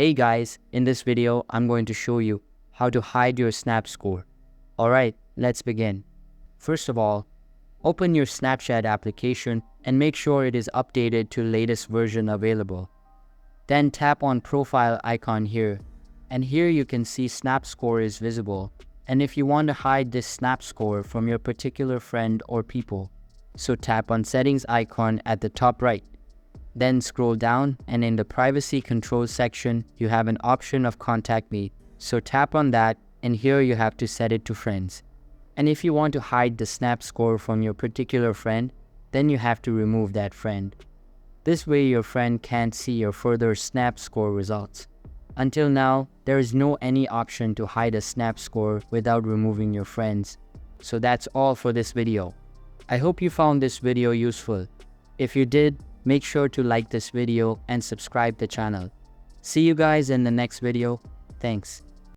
Hey guys, in this video, I'm going to show you how to hide your Snap score. Alright, let's begin. First of all, open your Snapchat application and make sure it is updated to latest version available. Then tap on profile icon here, and here you can see Snap score is visible. And if you want to hide this Snap score from your particular friend or people, so tap on settings icon at the top right. Then scroll down, and in the privacy controls section, you have an option of contact me. So tap on that, and here you have to set it to friends. And if you want to hide the Snap score from your particular friend, then you have to remove that friend. This way your friend can't see your further Snap score results. Until now, there is no any option to hide a Snap score without removing your friends. So that's all for this video. I hope you found this video useful. If you did, make sure to like this video and subscribe the channel. See you guys in the next video. Thanks.